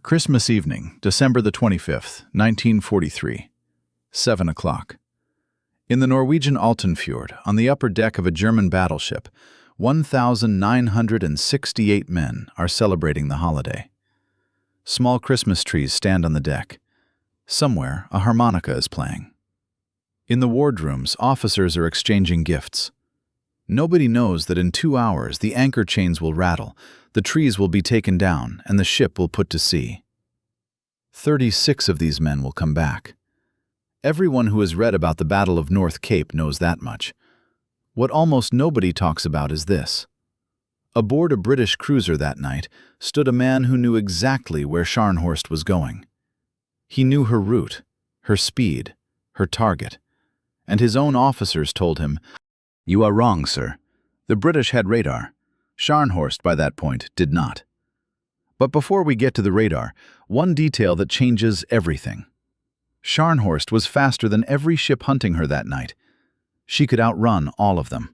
Christmas evening, December the 25th, 1943, 7 o'clock. In the Norwegian Altenfjord, on the upper deck of a German battleship, 1,968 men are celebrating the holiday. Small Christmas trees stand on the deck. Somewhere, a harmonica is playing. In the wardrooms, officers are exchanging gifts. Nobody knows that in 2 hours the anchor chains will rattle, the trees will be taken down, and the ship will put to sea. 36 of these men will come back. Everyone who has read about the Battle of North Cape knows that much. What almost nobody talks about is this. Aboard a British cruiser that night stood a man who knew exactly where Scharnhorst was going. He knew her route, her speed, her target, and his own officers told him, "You are wrong, sir. The British had radar. Scharnhorst, by that point, did not." But before we get to the radar, one detail that changes everything. Scharnhorst was faster than every ship hunting her that night. She could outrun all of them.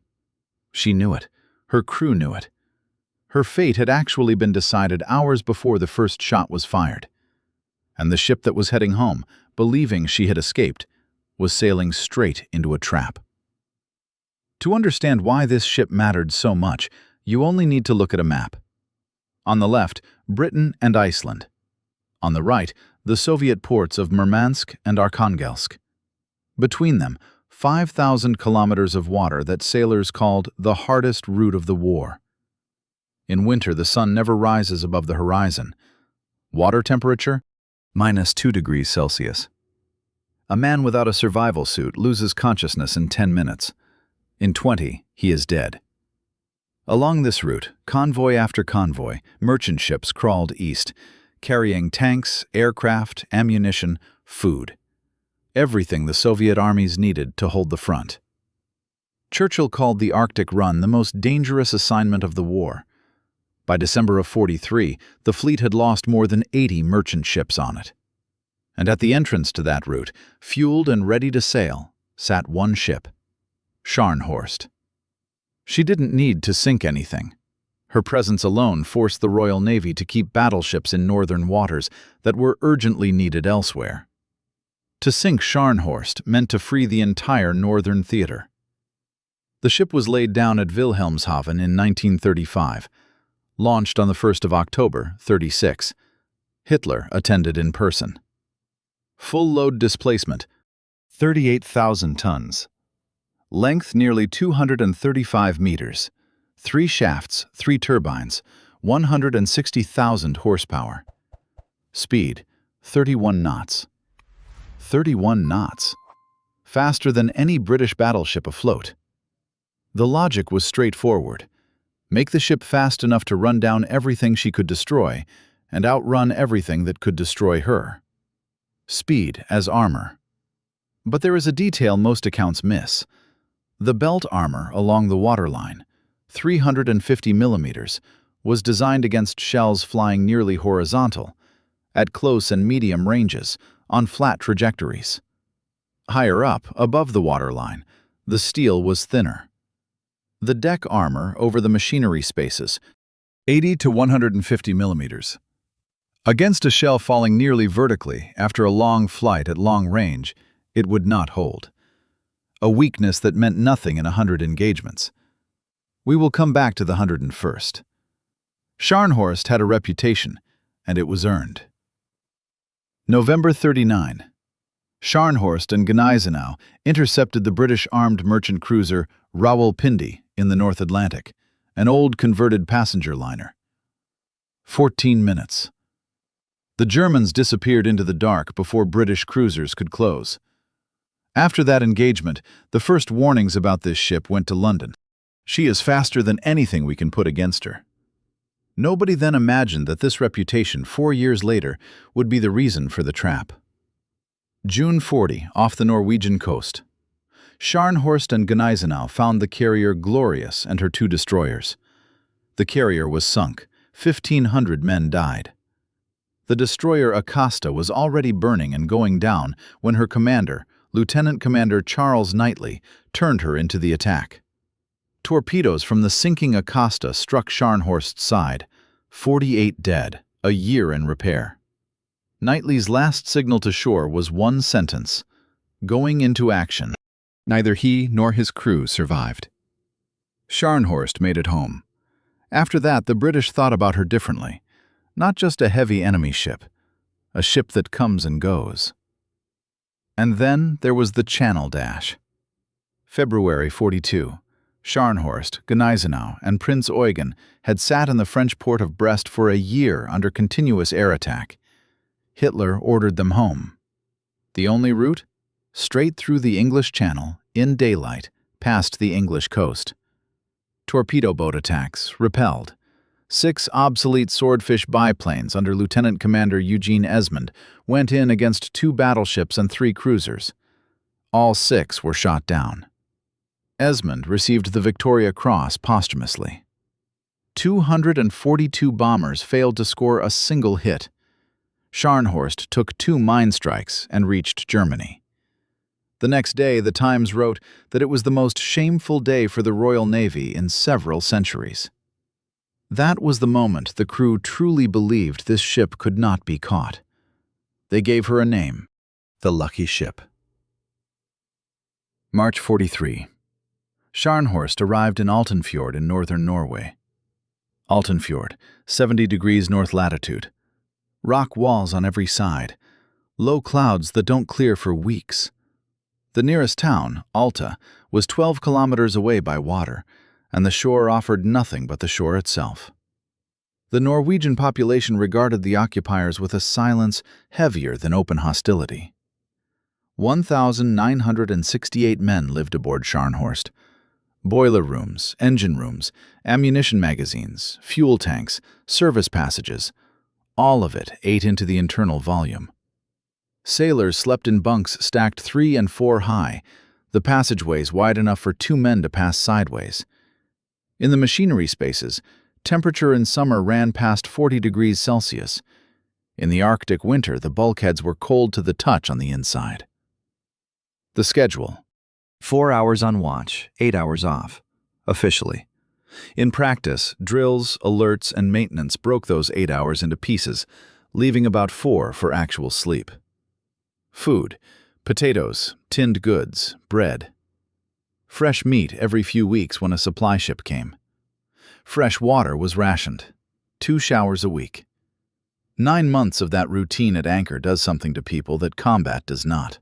She knew it. Her crew knew it. Her fate had actually been decided hours before the first shot was fired. And the ship that was heading home, believing she had escaped, was sailing straight into a trap. To understand why this ship mattered so much, you only need to look at a map. On the left, Britain and Iceland. On the right, the Soviet ports of Murmansk and Arkhangelsk. Between them, 5,000 kilometers of water that sailors called the hardest route of the war. In winter, the sun never rises above the horizon. Water temperature? -2 degrees Celsius. A man without a survival suit loses consciousness in 10 minutes. In 20, he is dead. Along this route, convoy after convoy, merchant ships crawled east, carrying tanks, aircraft, ammunition, food. Everything the Soviet armies needed to hold the front. Churchill called the Arctic run the most dangerous assignment of the war. By December of '43, the fleet had lost more than 80 merchant ships on it. And at the entrance to that route, fueled and ready to sail, sat one ship, Scharnhorst. She didn't need to sink anything. Her presence alone forced the Royal Navy to keep battleships in northern waters that were urgently needed elsewhere. To sink Scharnhorst meant to free the entire northern theater. The ship was laid down at Wilhelmshaven in 1935, launched on the 1st of October, '36. Hitler attended in person. Full load displacement, 38,000 tons. Length nearly 235 meters. 3 shafts, 3 turbines, 160,000 horsepower. Speed, 31 knots. 31 knots. Faster than any British battleship afloat. The logic was straightforward. Make the ship fast enough to run down everything she could destroy, and outrun everything that could destroy her. Speed as armor. But there is a detail most accounts miss. The belt armor along the waterline, 350 millimeters, was designed against shells flying nearly horizontal, at close and medium ranges, on flat trajectories. Higher up, above the waterline, the steel was thinner. The deck armor over the machinery spaces, 80 to 150 millimeters. Against a shell falling nearly vertically after a long flight at long range, it would not hold. A weakness that meant nothing in 100 engagements. We will come back to the 101st. Scharnhorst had a reputation, and it was earned. November 39. Scharnhorst and Gneisenau intercepted the British armed merchant cruiser Rawalpindi in the North Atlantic, an old converted passenger liner. 14 minutes. The Germans disappeared into the dark before British cruisers could close. After that engagement, the first warnings about this ship went to London. She is faster than anything we can put against her. Nobody then imagined that this reputation 4 years later would be the reason for the trap. June 40, off the Norwegian coast. Scharnhorst and Gneisenau found the carrier Glorious and her 2 destroyers. The carrier was sunk. 1,500 men died. The destroyer Acosta was already burning and going down when her commander, Lieutenant Commander Charles Knightley, turned her into the attack. Torpedoes from the sinking Acosta struck Scharnhorst's side. 48 dead, a year in repair. Knightley's last signal to shore was one sentence: going into action. Neither he nor his crew survived. Scharnhorst made it home. After that, the British thought about her differently. Not just a heavy enemy ship, a ship that comes and goes. And then there was the Channel Dash. February 42. Scharnhorst, Gneisenau, and Prince Eugen had sat in the French port of Brest for a year under continuous air attack. Hitler ordered them home. The only route? Straight through the English Channel, in daylight, past the English coast. Torpedo boat attacks, repelled. 6 obsolete Swordfish biplanes under Lieutenant Commander Eugene Esmond went in against 2 battleships and 3 cruisers. All 6 were shot down. Esmond received the Victoria Cross posthumously. 242 bombers failed to score a single hit. Scharnhorst took 2 mine strikes and reached Germany. The next day, the Times wrote that it was the most shameful day for the Royal Navy in several centuries. That was the moment the crew truly believed this ship could not be caught. They gave her a name: the Lucky Ship. March 43. Scharnhorst arrived in Altenfjord in northern Norway. Altenfjord, 70 degrees north latitude. Rock walls on every side. Low clouds that don't clear for weeks. The nearest town, Alta, was 12 kilometers away by water, and the shore offered nothing but the shore itself. The Norwegian population regarded the occupiers with a silence heavier than open hostility. 1,968 men lived aboard Scharnhorst. Boiler rooms, engine rooms, ammunition magazines, fuel tanks, service passages, all of it ate into the internal volume. Sailors slept in bunks stacked 3 and 4 high, the passageways wide enough for 2 men to pass sideways. In the machinery spaces, temperature in summer ran past 40 degrees Celsius. In the Arctic winter, the bulkheads were cold to the touch on the inside. The schedule: 4 hours on watch, 8 hours off, officially. In practice, drills, alerts, and maintenance broke those 8 hours into pieces, leaving about 4 for actual sleep. Food: potatoes, tinned goods, bread. Fresh meat every few weeks when a supply ship came. Fresh water was rationed. 2 showers a week. 9 months of that routine at anchor does something to people that combat does not.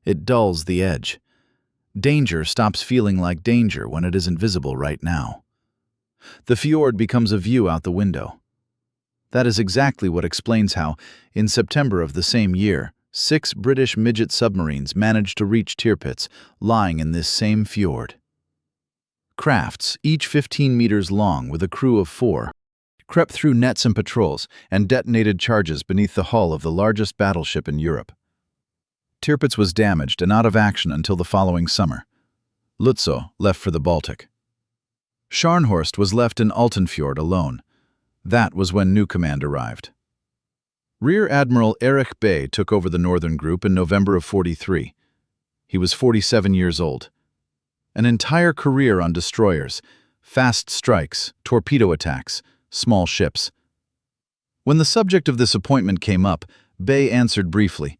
It dulls the edge. Danger stops feeling like danger when it isn't visible right now. The fjord becomes a view out the window. That is exactly what explains how, in September of the same year, 6 British midget submarines managed to reach Tirpitz, lying in this same fjord. Crafts, each 15 meters long with a crew of 4, crept through nets and patrols and detonated charges beneath the hull of the largest battleship in Europe. Tirpitz was damaged and out of action until the following summer. Lutzow left for the Baltic. Scharnhorst was left in Altenfjord alone. That was when new command arrived. Rear Admiral Erich Bay took over the northern group in November of 43. He was 47 years old. An entire career on destroyers, fast strikes, torpedo attacks, small ships. When the subject of this appointment came up, Bay answered briefly.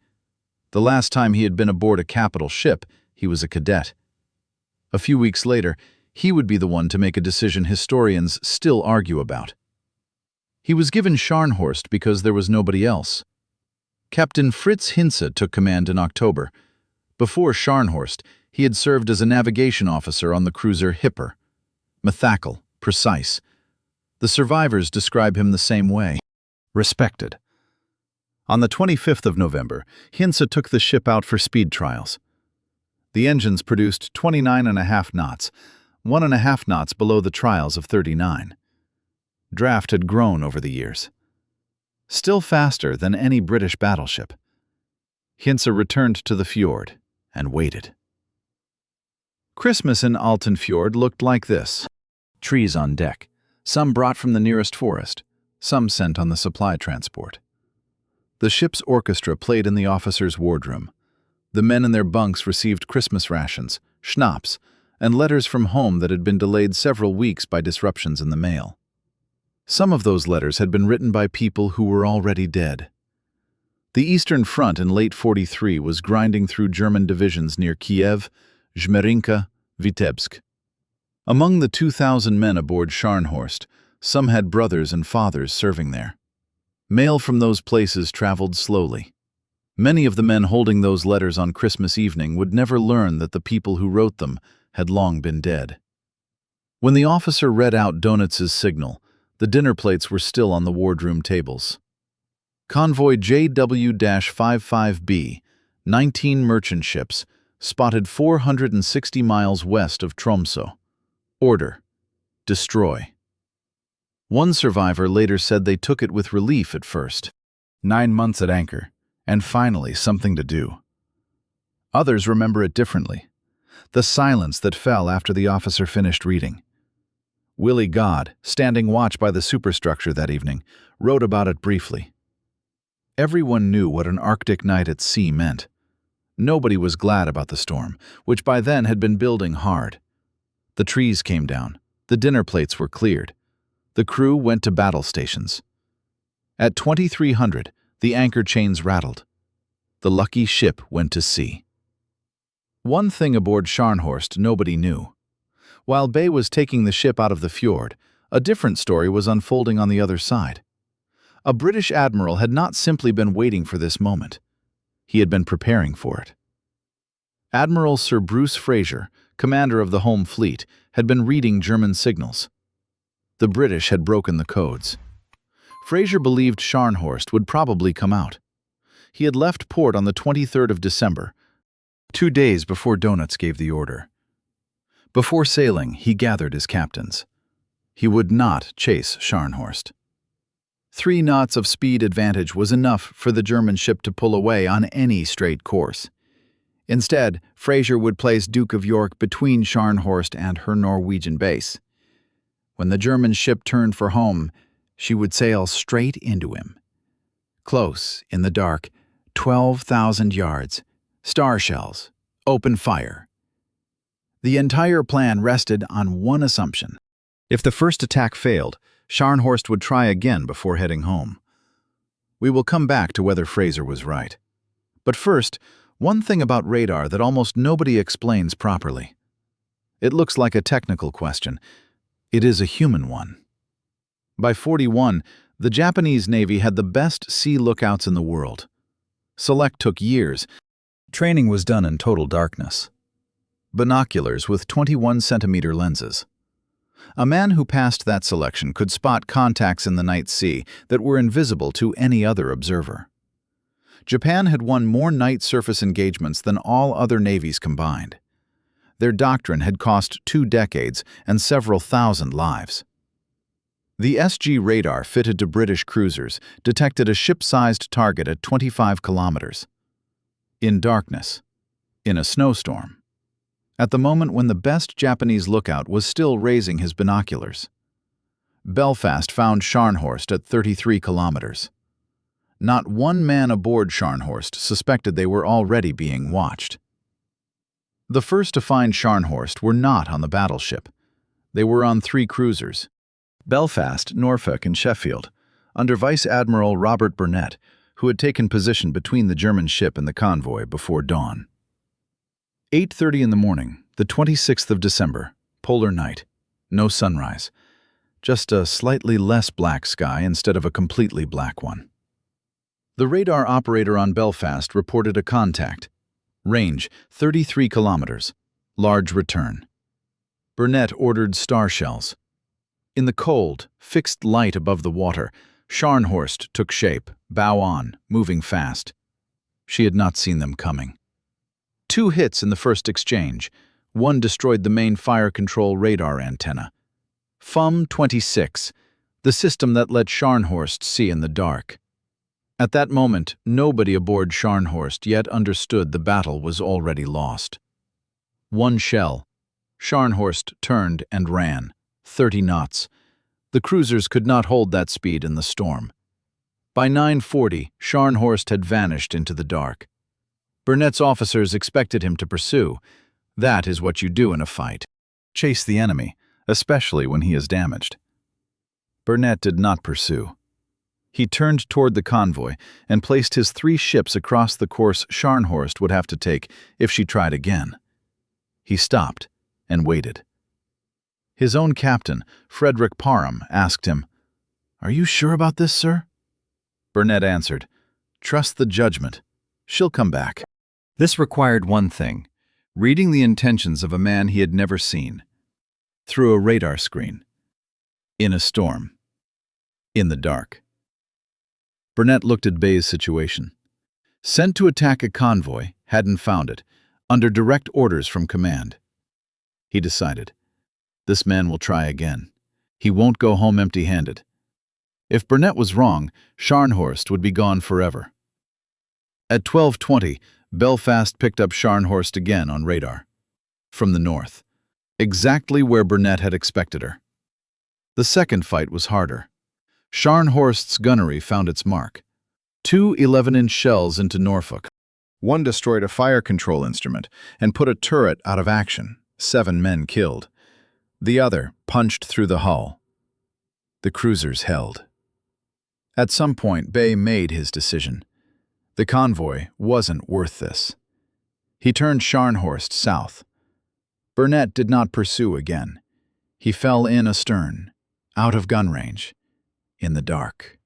The last time he had been aboard a capital ship, he was a cadet. A few weeks later, he would be the one to make a decision historians still argue about. He was given Scharnhorst because there was nobody else. Captain Fritz Hinze took command in October. Before Scharnhorst, he had served as a navigation officer on the cruiser Hipper. Methodical, precise. The survivors describe him the same way. Respected. On the 25th of November, Hinze took the ship out for speed trials. The engines produced 29.5 knots, 1.5 knots below the trials of 39. Draft had grown over the years. Still faster than any British battleship. Hinze returned to the fjord and waited. Christmas in Altenfjord looked like this. Trees on deck, some brought from the nearest forest, some sent on the supply transport. The ship's orchestra played in the officers' wardroom. The men in their bunks received Christmas rations, schnapps, and letters from home that had been delayed several weeks by disruptions in the mail. Some of those letters had been written by people who were already dead. The Eastern Front in late 43 was grinding through German divisions near Kiev, Zhmerinka, Vitebsk. Among the 2,000 men aboard Scharnhorst, some had brothers and fathers serving there. Mail from those places traveled slowly. Many of the men holding those letters on Christmas evening would never learn that the people who wrote them had long been dead. When the officer read out Donitz's signal, the dinner plates were still on the wardroom tables. Convoy JW-55B, 19 merchant ships, spotted 460 miles west of Tromsø. Order: destroy. One survivor later said they took it with relief at first. 9 months at anchor, and finally something to do. Others remember it differently. The silence that fell after the officer finished reading. Willie Godde, standing watch by the superstructure that evening, wrote about it briefly. Everyone knew what an Arctic night at sea meant. Nobody was glad about the storm, which by then had been building hard. The trees came down. The dinner plates were cleared. The crew went to battle stations. At 2300, the anchor chains rattled. The lucky ship went to sea. One thing aboard Scharnhorst nobody knew. While Bay was taking the ship out of the fjord, a different story was unfolding on the other side. A British admiral had not simply been waiting for this moment. He had been preparing for it. Admiral Sir Bruce Fraser, commander of the Home Fleet, had been reading German signals. The British had broken the codes. Fraser believed Scharnhorst would probably come out. He had left port on the 23rd of December, 2 days before Donitz gave the order. Before sailing, he gathered his captains. He would not chase Scharnhorst. 3 knots of speed advantage was enough for the German ship to pull away on any straight course. Instead, Fraser would place Duke of York between Scharnhorst and her Norwegian base. When the German ship turned for home, she would sail straight into him. Close, in the dark, 12,000 yards, star shells, open fire. The entire plan rested on one assumption. If the first attack failed, Scharnhorst would try again before heading home. We will come back to whether Fraser was right. But first, one thing about radar that almost nobody explains properly. It looks like a technical question. It is a human one. By 41, the Japanese Navy had the best sea lookouts in the world. Select took years. Training was done in total darkness. Binoculars with 21-centimeter lenses. A man who passed that selection could spot contacts in the night sea that were invisible to any other observer. Japan had won more night surface engagements than all other navies combined. Their doctrine had cost 2 decades and several thousand lives. The SG radar fitted to British cruisers detected a ship-sized target at 25 kilometers. In darkness. In a snowstorm. At the moment when the best Japanese lookout was still raising his binoculars. Belfast found Scharnhorst at 33 kilometers. Not one man aboard Scharnhorst suspected they were already being watched. The first to find Scharnhorst were not on the battleship. They were on 3 cruisers, Belfast, Norfolk, and Sheffield, under Vice Admiral Robert Burnett, who had taken position between the German ship and the convoy before dawn. 8:30 in the morning, the 26th of December, polar night, no sunrise, just a slightly less black sky instead of a completely black one. The radar operator on Belfast reported a contact. Range, 33 kilometers. Large return. Burnett ordered star shells. In the cold, fixed light above the water, Scharnhorst took shape, bow on, moving fast. She had not seen them coming. 2 hits in the first exchange. One destroyed the main fire control radar antenna. FUM-26, the system that let Scharnhorst see in the dark. At that moment, nobody aboard Scharnhorst yet understood the battle was already lost. 1 shell. Scharnhorst turned and ran, 30 knots. The cruisers could not hold that speed in the storm. By 9:40, Scharnhorst had vanished into the dark. Burnett's officers expected him to pursue. That is what you do in a fight. Chase the enemy, especially when he is damaged. Burnett did not pursue. He turned toward the convoy and placed his 3 ships across the course Scharnhorst would have to take if she tried again. He stopped and waited. His own captain, Frederick Parham, asked him, "Are you sure about this, sir?" Burnett answered, "Trust the judgment. She'll come back." This required one thing: reading the intentions of a man he had never seen. Through a radar screen. In a storm. In the dark. Burnett looked at Bay's situation. Sent to attack a convoy, hadn't found it, under direct orders from command. He decided, this man will try again. He won't go home empty-handed. If Burnett was wrong, Scharnhorst would be gone forever. At 12:20, Belfast picked up Scharnhorst again on radar. From the north. Exactly where Burnett had expected her. The second fight was harder. Scharnhorst's gunnery found its mark. 2 11-inch shells into Norfolk. One destroyed a fire control instrument and put a turret out of action. 7 men killed. The other punched through the hull. The cruisers held. At some point, Bay made his decision. The convoy wasn't worth this. He turned Scharnhorst south. Burnett did not pursue again. He fell in astern, out of gun range, in the dark.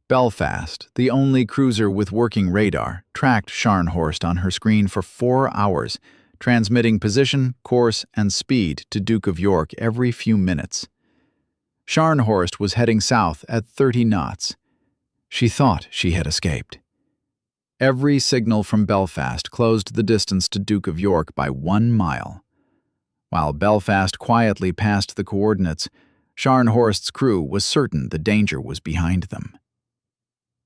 Belfast, the only cruiser with working radar, tracked Scharnhorst on her screen for 4 hours, transmitting position, course, and speed to Duke of York every few minutes. Scharnhorst was heading south at 30 knots. She thought she had escaped. Every signal from Belfast closed the distance to Duke of York by 1 mile. While Belfast quietly passed the coordinates, Scharnhorst's crew was certain the danger was behind them.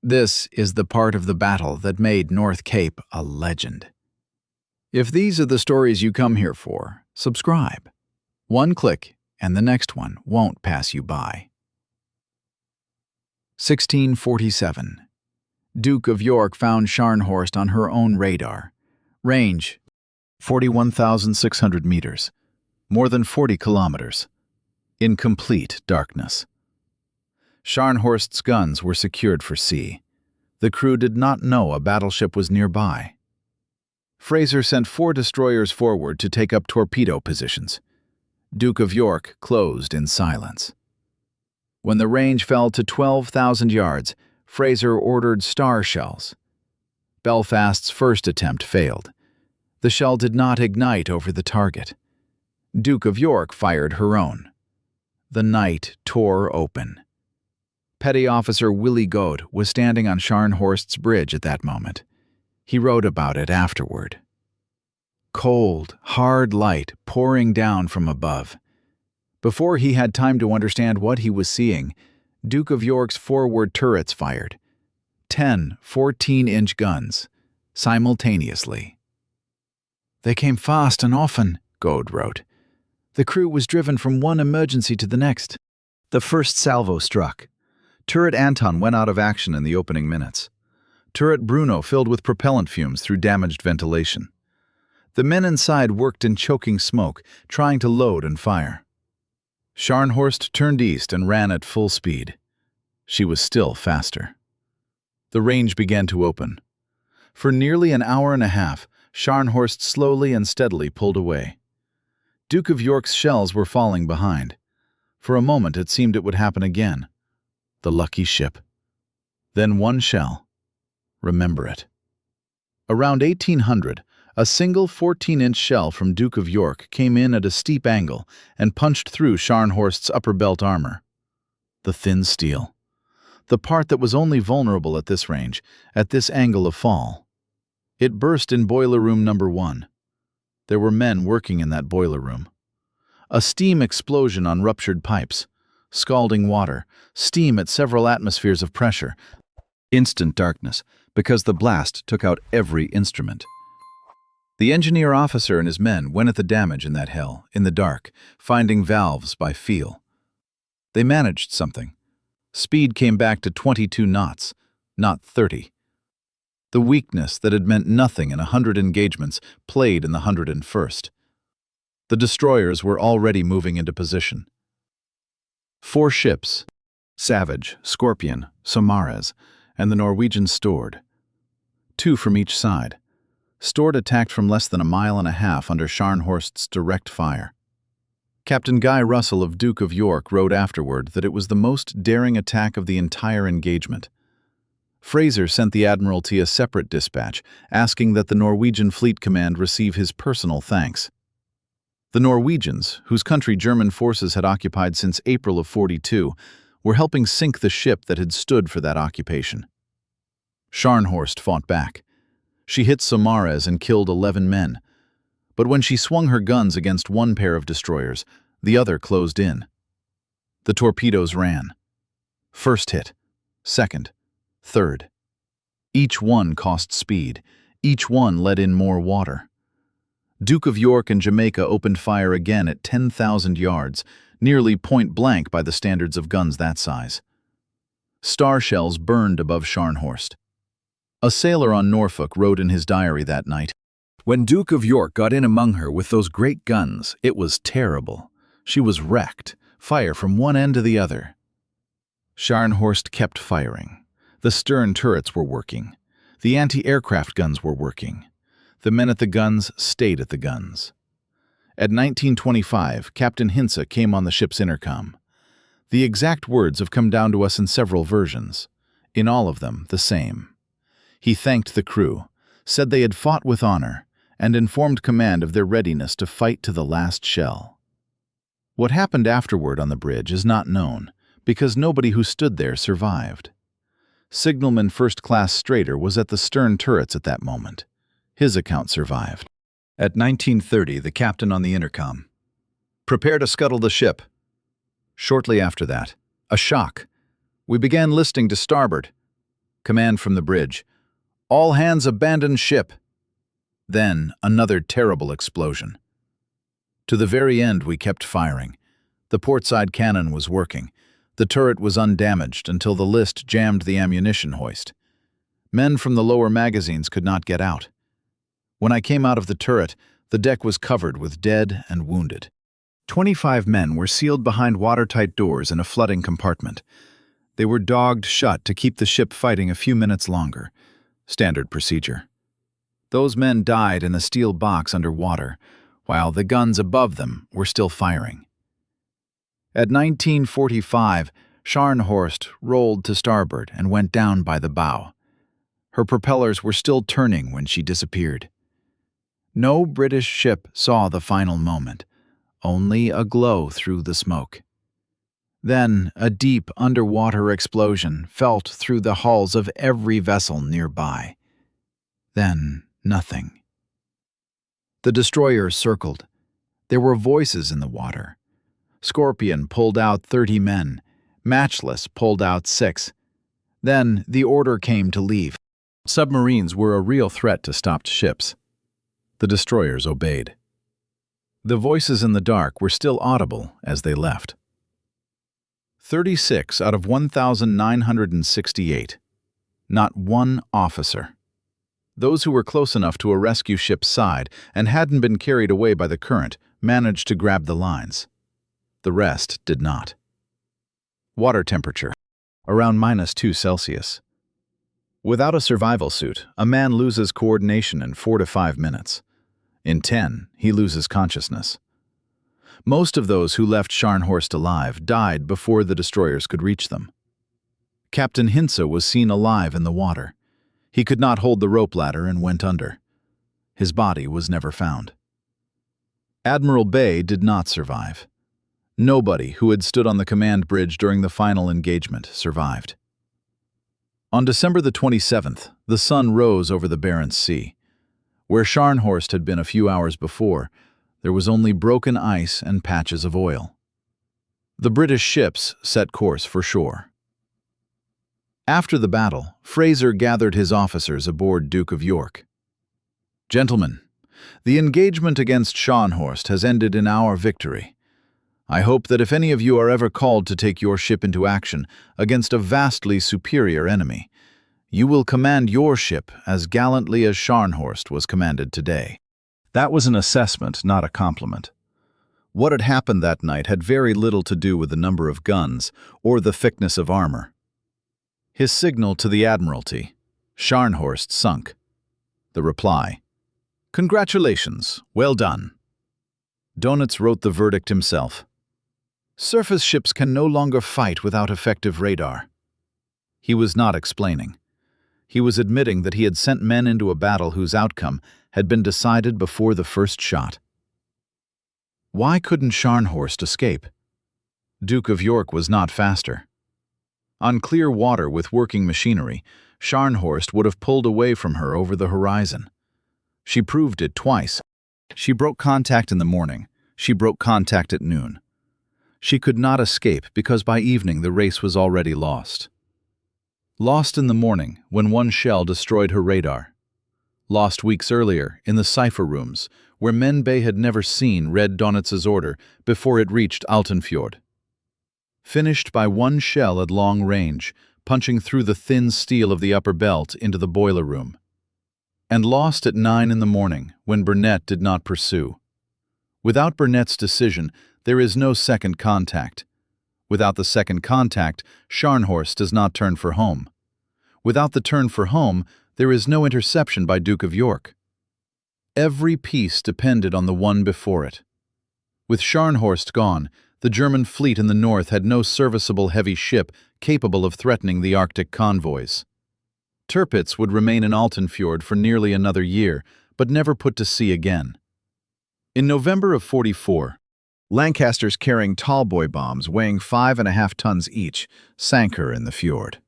This is the part of the battle that made North Cape a legend. If these are the stories you come here for, subscribe. 1 click and the next one won't pass you by. 1647. Duke of York found Scharnhorst on her own radar. Range, 41,600 meters. More than 40 kilometers. In complete darkness. Scharnhorst's guns were secured for sea. The crew did not know a battleship was nearby. Fraser sent 4 destroyers forward to take up torpedo positions. Duke of York closed in silence. When the range fell to 12,000 yards, Fraser ordered star shells. Belfast's first attempt failed. The shell did not ignite over the target. Duke of York fired her own. The night tore open. Petty Officer Willie Godde was standing on Scharnhorst's bridge at that moment. He wrote about it afterward. Cold, hard light pouring down from above. Before he had time to understand what he was seeing, Duke of York's forward turrets fired. 10 14-inch guns, simultaneously. They came fast and often, Godde wrote. The crew was driven from one emergency to the next. The first salvo struck. Turret Anton went out of action in the opening minutes. Turret Bruno filled with propellant fumes through damaged ventilation. The men inside worked in choking smoke, trying to load and fire. Scharnhorst turned east and ran at full speed. She was still faster. The range began to open. For nearly an hour and a half, Scharnhorst slowly and steadily pulled away. Duke of York's shells were falling behind. For a moment it seemed it would happen again. The lucky ship. Then one shell. Remember it. Around 1800, a single 14-inch shell from Duke of York came in at a steep angle and punched through Scharnhorst's upper belt armor. The thin steel. The part that was only vulnerable at this range, at this angle of fall. It burst in boiler room number 1. There were men working in that boiler room. A steam explosion on ruptured pipes. Scalding water. Steam at several atmospheres of pressure. Instant darkness, because the blast took out every instrument. The engineer officer and his men went at the damage in that hell, in the dark, finding valves by feel. They managed something. Speed came back to 22 knots, not 30. The weakness that had meant nothing in 100 engagements played in the 101st. The destroyers were already moving into position. 4 ships, Savage, Scorpion, Samaras, and the Norwegian Stord. 2 from each side. Stord attacked from less than a mile and a half under Scharnhorst's direct fire. Captain Guy Russell of Duke of York wrote afterward that it was the most daring attack of the entire engagement. Fraser sent the Admiralty a separate dispatch, asking that the Norwegian Fleet Command receive his personal thanks. The Norwegians, whose country German forces had occupied since April of '42, were helping sink the ship that had stood for that occupation. Scharnhorst fought back. She hit Samaras and killed 11 men. But when she swung her guns against one pair of destroyers, the other closed in. The torpedoes ran. First hit, second, third. Each one cost speed. Each one let in more water. Duke of York and Jamaica opened fire again at 10,000 yards, nearly point blank by the standards of guns that size. Star shells burned above Scharnhorst. A sailor on Norfolk wrote in his diary that night, "When Duke of York got in among her with those great guns, it was terrible. She was wrecked, fire from one end to the other." Scharnhorst kept firing. The stern turrets were working. The anti-aircraft guns were working. The men at the guns stayed at the guns. At 19:25, Captain Hintze came on the ship's intercom. The exact words have come down to us in several versions. In all of them, the same. He thanked the crew, said they had fought with honor, and informed command of their readiness to fight to the last shell. What happened afterward on the bridge is not known, because nobody who stood there survived. Signalman First Class Strader was at the stern turrets at that moment. His account survived. At 19:30, the captain on the intercom, "Prepare to scuttle the ship." Shortly after that, a shock. We began listing to starboard. Command from the bridge, "All hands abandon ship." Then, another terrible explosion. To the very end, we kept firing. The portside cannon was working. The turret was undamaged until the list jammed the ammunition hoist. Men from the lower magazines could not get out. When I came out of the turret, the deck was covered with dead and wounded. 25 men were sealed behind watertight doors in a flooding compartment. They were dogged shut to keep the ship fighting a few minutes longer. Standard procedure. Those men died in a steel box under water, while the guns above them were still firing. At 19:45, Scharnhorst rolled to starboard and went down by the bow. Her propellers were still turning when she disappeared. No British ship saw the final moment, only a glow through the smoke. Then a deep underwater explosion felt through the hulls of every vessel nearby. Then nothing. The destroyers circled. There were voices in the water. Scorpion pulled out 30 men. Matchless pulled out 6. Then the order came to leave. Submarines were a real threat to stopped ships. The destroyers obeyed. The voices in the dark were still audible as they left. 36 out of 1,968. Not one officer. Those who were close enough to a rescue ship's side and hadn't been carried away by the current managed to grab the lines. The rest did not. Water temperature, around -2 Celsius. Without a survival suit, a man loses coordination in 4 to 5 minutes. In 10, he loses consciousness. Most of those who left Scharnhorst alive died before the destroyers could reach them. Captain Hintze was seen alive in the water. He could not hold the rope ladder and went under. His body was never found. Admiral Bay did not survive. Nobody who had stood on the command bridge during the final engagement survived. On December the 27th, the sun rose over the Barents Sea. Where Scharnhorst had been a few hours before, there was only broken ice and patches of oil. The British ships set course for shore. After the battle, Fraser gathered his officers aboard Duke of York. "Gentlemen, the engagement against Scharnhorst has ended in our victory. I hope that if any of you are ever called to take your ship into action against a vastly superior enemy, you will command your ship as gallantly as Scharnhorst was commanded today." That was an assessment, not a compliment. What had happened that night had very little to do with the number of guns or the thickness of armor. His signal to the Admiralty, Scharnhorst sunk. The reply, "Congratulations, well done." Donitz wrote the verdict himself. Surface ships can no longer fight without effective radar. He was not explaining. He was admitting that he had sent men into a battle whose outcome had been decided before the first shot. Why couldn't Scharnhorst escape? Duke of York was not faster. On clear water with working machinery, Scharnhorst would have pulled away from her over the horizon. She proved it twice. She broke contact in the morning. She broke contact at noon. She could not escape because by evening the race was already lost. Lost in the morning when one shell destroyed her radar. Lost weeks earlier in the cipher rooms where men Bay had never seen read Donitz's order before it reached Altenfjord. Finished by one shell at long range, punching through the thin steel of the upper belt into the boiler room. And lost at 9 in the morning when Burnett did not pursue. Without Burnett's decision, there is no second contact. Without the second contact, Scharnhorst does not turn for home. Without the turn for home, there is no interception by Duke of York. Every piece depended on the one before it. With Scharnhorst gone, the German fleet in the north had no serviceable heavy ship capable of threatening the Arctic convoys. Tirpitz would remain in Altenfjord for nearly another year, but never put to sea again. In November of 44, Lancasters carrying tallboy bombs weighing 5.5 tons each sank her in the fjord.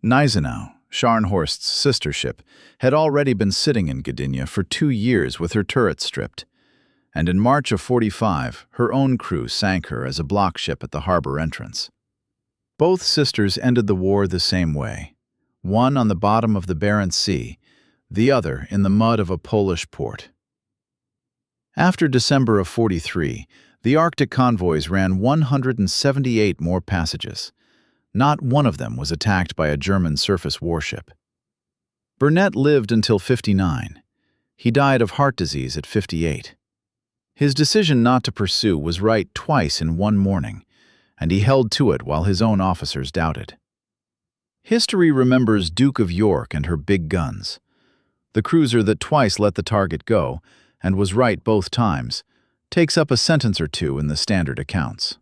Gneisenau, Scharnhorst's sister ship, had already been sitting in Godde for 2 years with her turrets stripped, and in March of 45, her own crew sank her as a block ship at the harbor entrance. Both sisters ended the war the same way, one on the bottom of the Barents Sea, the other in the mud of a Polish port. After December of 43, the Arctic convoys ran 178 more passages. Not one of them was attacked by a German surface warship. Burnett lived until 59. He died of heart disease at 58. His decision not to pursue was right twice in one morning, and he held to it while his own officers doubted. History remembers Duke of York and her big guns, the cruiser that twice let the target go, and was right both times, takes up a sentence or two in the standard accounts.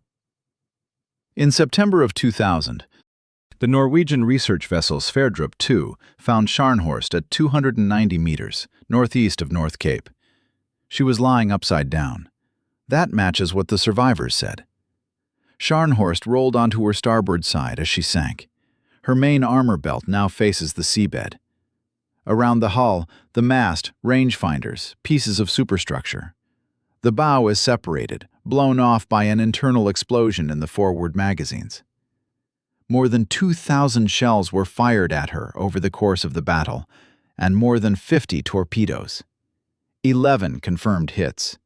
In September of 2000, the Norwegian research vessel Sverdrup II found Scharnhorst at 290 meters, northeast of North Cape. She was lying upside down. That matches what the survivors said. Scharnhorst rolled onto her starboard side as she sank. Her main armor belt now faces the seabed. Around the hull, the mast, rangefinders, pieces of superstructure. The bow is separated, blown off by an internal explosion in the forward magazines. More than 2,000 shells were fired at her over the course of the battle, and more than 50 torpedoes. 11 confirmed hits.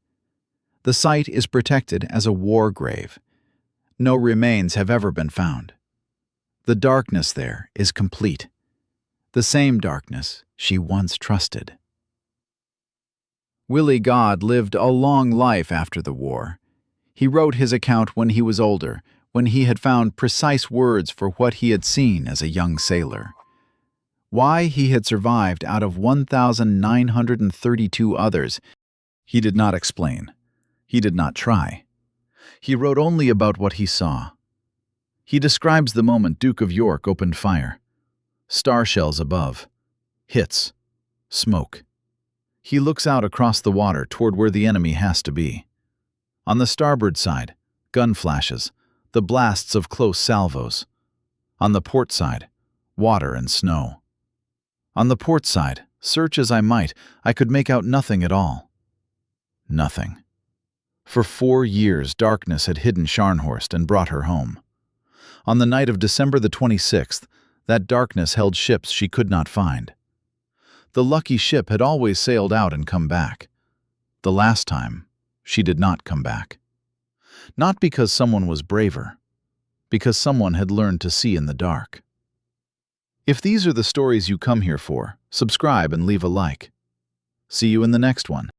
The site is protected as a war grave. No remains have ever been found. The darkness there is complete. The same darkness she once trusted. Willie Godde lived a long life after the war. He wrote his account when he was older, when he had found precise words for what he had seen as a young sailor. Why he had survived out of 1,932 others, he did not explain. He did not try. He wrote only about what he saw. He describes the moment Duke of York opened fire. Star shells above. Hits. Smoke. He looks out across the water toward where the enemy has to be. On the starboard side, gun flashes, the blasts of close salvos. On the port side, water and snow. On the port side, search as I might, I could make out nothing at all. Nothing. For 4 years, darkness had hidden Scharnhorst and brought her home. On the night of December the 26th, that darkness held ships she could not find. The lucky ship had always sailed out and come back. The last time, she did not come back. Not because someone was braver, because someone had learned to see in the dark. If these are the stories you come here for, subscribe and leave a like. See you in the next one.